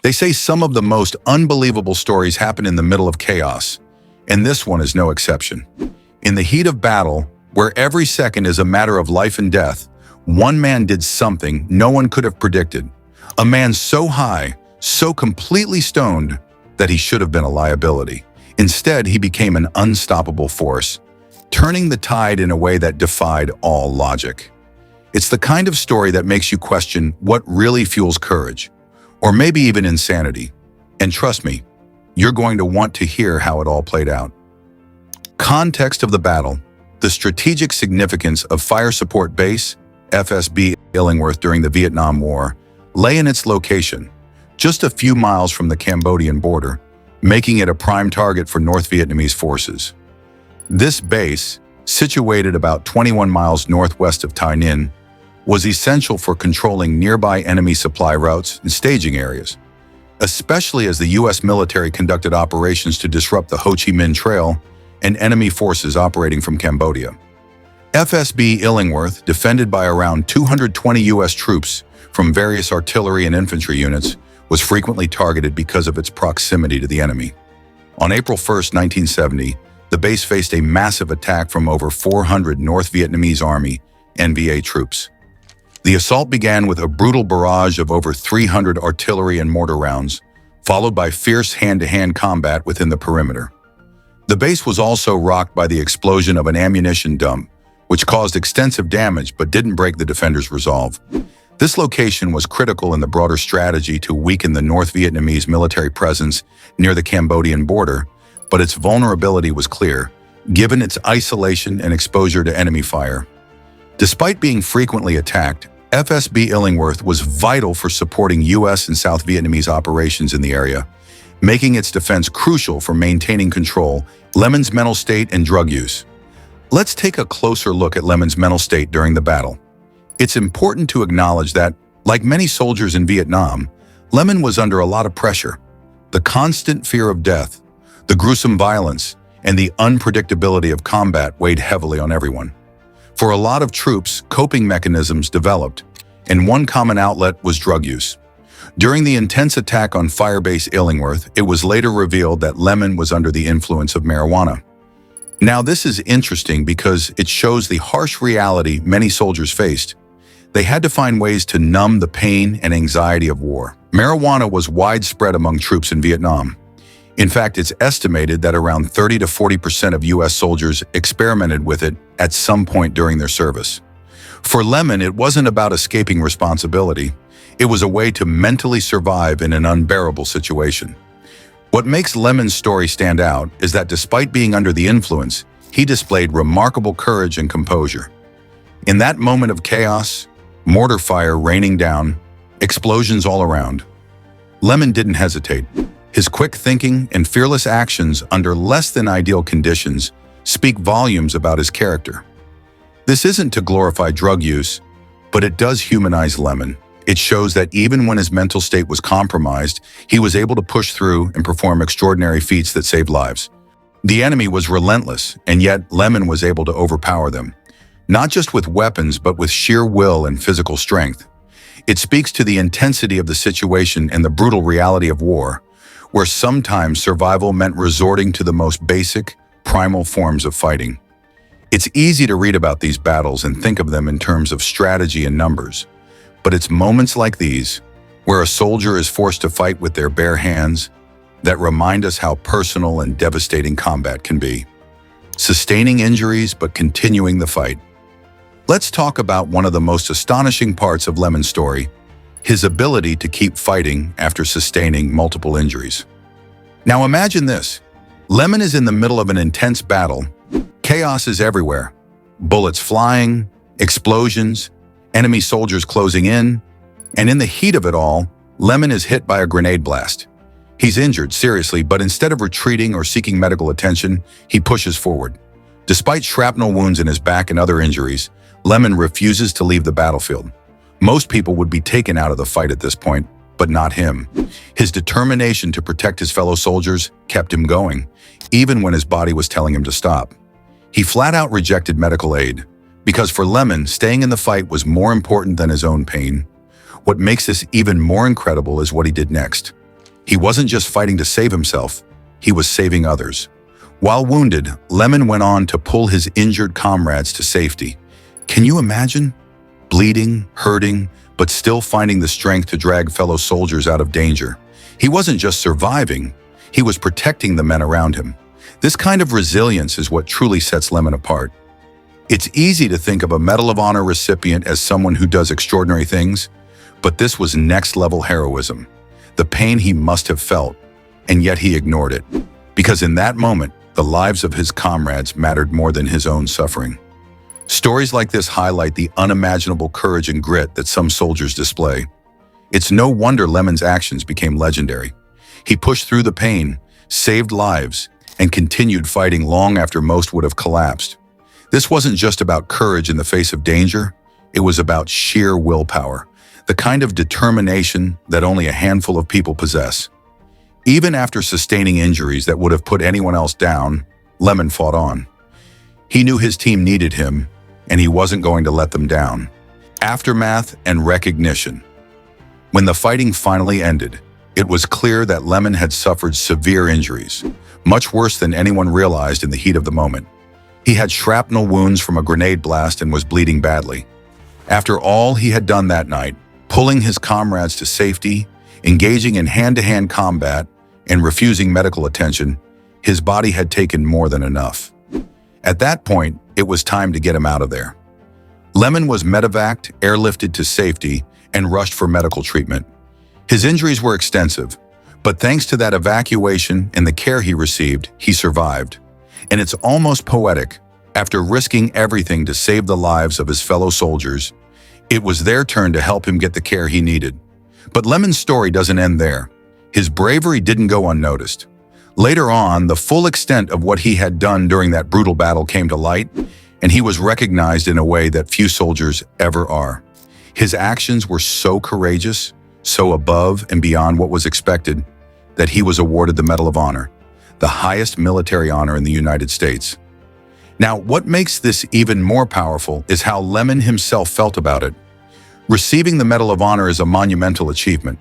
They say some of the most unbelievable stories happen in the middle of chaos, and this one is no exception. In the heat of battle, where every second is a matter of life and death, one man did something no one could have predicted. A man so high, so completely stoned, that he should have been a liability. Instead, he became an unstoppable force, turning the tide in a way that defied all logic. It's the kind of story that makes you question what really fuels courage, or maybe even insanity. And trust me, you're going to want to hear how it all played out. Context of the battle. The strategic significance of Fire Support Base, FSB Illingworth during the Vietnam War, lay in its location, just a few miles from the Cambodian border, making it a prime target for North Vietnamese forces. This base, situated about 21 miles northwest of Tay Ninh, was essential for controlling nearby enemy supply routes and staging areas, especially as the U.S. military conducted operations to disrupt the Ho Chi Minh Trail and enemy forces operating from Cambodia. FSB Illingworth, defended by around 220 U.S. troops from various artillery and infantry units, was frequently targeted because of its proximity to the enemy. On April 1, 1970, the base faced a massive attack from over 400 North Vietnamese Army (NVA) troops. The assault began with a brutal barrage of over 300 artillery and mortar rounds, followed by fierce hand-to-hand combat within the perimeter. The base was also rocked by the explosion of an ammunition dump, which caused extensive damage but didn't break the defenders' resolve. This location was critical in the broader strategy to weaken the North Vietnamese military presence near the Cambodian border, but its vulnerability was clear, given its isolation and exposure to enemy fire. Despite being frequently attacked, FSB Illingworth was vital for supporting U.S. and South Vietnamese operations in the area, making its defense crucial for maintaining control, Lemon's mental state, and drug use. Let's take a closer look at Lemon's mental state during the battle. It's important to acknowledge that, like many soldiers in Vietnam, Lemon was under a lot of pressure. The constant fear of death, the gruesome violence, and the unpredictability of combat weighed heavily on everyone. For a lot of troops, coping mechanisms developed, and one common outlet was drug use. During the intense attack on Fire Base Illingworth, it was later revealed that Lemon was under the influence of marijuana. Now, this is interesting because it shows the harsh reality many soldiers faced. They had to find ways to numb the pain and anxiety of war. Marijuana was widespread among troops in Vietnam. In fact, it's estimated that around 30 to 40% of U.S. soldiers experimented with it at some point during their service. For Lemon, it wasn't about escaping responsibility. It was a way to mentally survive in an unbearable situation. What makes Lemon's story stand out is that despite being under the influence, he displayed remarkable courage and composure. In that moment of chaos, mortar fire raining down, explosions all around, Lemon didn't hesitate. His quick thinking and fearless actions under less than ideal conditions speak volumes about his character. This isn't to glorify drug use, but it does humanize Lemon. It shows that even when his mental state was compromised, he was able to push through and perform extraordinary feats that saved lives. The enemy was relentless, and yet Lemon was able to overpower them, not just with weapons, but with sheer will and physical strength. It speaks to the intensity of the situation and the brutal reality of war, where sometimes survival meant resorting to the most basic, primal forms of fighting. It's easy to read about these battles and think of them in terms of strategy and numbers, but it's moments like these, where a soldier is forced to fight with their bare hands, that remind us how personal and devastating combat can be. Sustaining injuries, but continuing the fight. Let's talk about one of the most astonishing parts of Lemon's story, his ability to keep fighting after sustaining multiple injuries. Now imagine this. Lemon is in the middle of an intense battle. Chaos is everywhere. Bullets flying, explosions, enemy soldiers closing in, and in the heat of it all, Lemon is hit by a grenade blast. He's injured seriously, but instead of retreating or seeking medical attention, he pushes forward. Despite shrapnel wounds in his back and other injuries, Lemon refuses to leave the battlefield. Most people would be taken out of the fight at this point, but not him. His determination to protect his fellow soldiers kept him going, even when his body was telling him to stop. He flat out rejected medical aid, because for Lemon, staying in the fight was more important than his own pain. What makes this even more incredible is what he did next. He wasn't just fighting to save himself, he was saving others. While wounded, Lemon went on to pull his injured comrades to safety. Can you imagine? Bleeding, hurting, but still finding the strength to drag fellow soldiers out of danger. He wasn't just surviving, he was protecting the men around him. This kind of resilience is what truly sets Lemon apart. It's easy to think of a Medal of Honor recipient as someone who does extraordinary things, but this was next-level heroism. The pain he must have felt, and yet he ignored it. Because in that moment, the lives of his comrades mattered more than his own suffering. Stories like this highlight the unimaginable courage and grit that some soldiers display. It's no wonder Lemon's actions became legendary. He pushed through the pain, saved lives, and continued fighting long after most would have collapsed. This wasn't just about courage in the face of danger, it was about sheer willpower, the kind of determination that only a handful of people possess. Even after sustaining injuries that would have put anyone else down, Lemon fought on. He knew his team needed him, and he wasn't going to let them down. Aftermath and recognition. When the fighting finally ended, it was clear that Lemon had suffered severe injuries, much worse than anyone realized in the heat of the moment. He had shrapnel wounds from a grenade blast and was bleeding badly. After all he had done that night, pulling his comrades to safety, engaging in hand-to-hand combat, and refusing medical attention, his body had taken more than enough. At that point, it was time to get him out of there. Lemon was medevaced, airlifted to safety, and rushed for medical treatment. His injuries were extensive, but thanks to that evacuation and the care he received, he survived. And it's almost poetic. After risking everything to save the lives of his fellow soldiers, it was their turn to help him get the care he needed. But Lemon's story doesn't end there. His bravery didn't go unnoticed. Later on, the full extent of what he had done during that brutal battle came to light, and he was recognized in a way that few soldiers ever are. His actions were so courageous, so above and beyond what was expected, that he was awarded the Medal of Honor, the highest military honor in the United States. Now, what makes this even more powerful is how Lemon himself felt about it. Receiving the Medal of Honor is a monumental achievement,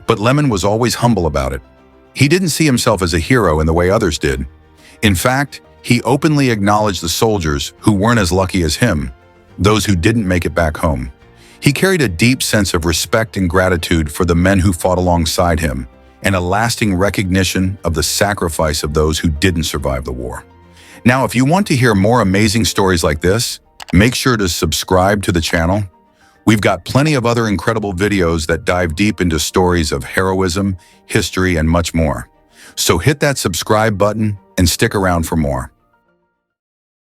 but Lemon was always humble about it. He didn't see himself as a hero in the way others did. In fact, he openly acknowledged the soldiers who weren't as lucky as him, those who didn't make it back home. He carried a deep sense of respect and gratitude for the men who fought alongside him, and a lasting recognition of the sacrifice of those who didn't survive the war. Now, if you want to hear more amazing stories like this, make sure to subscribe to the channel. We've got plenty of other incredible videos that dive deep into stories of heroism, history, and much more. So hit that subscribe button and stick around for more.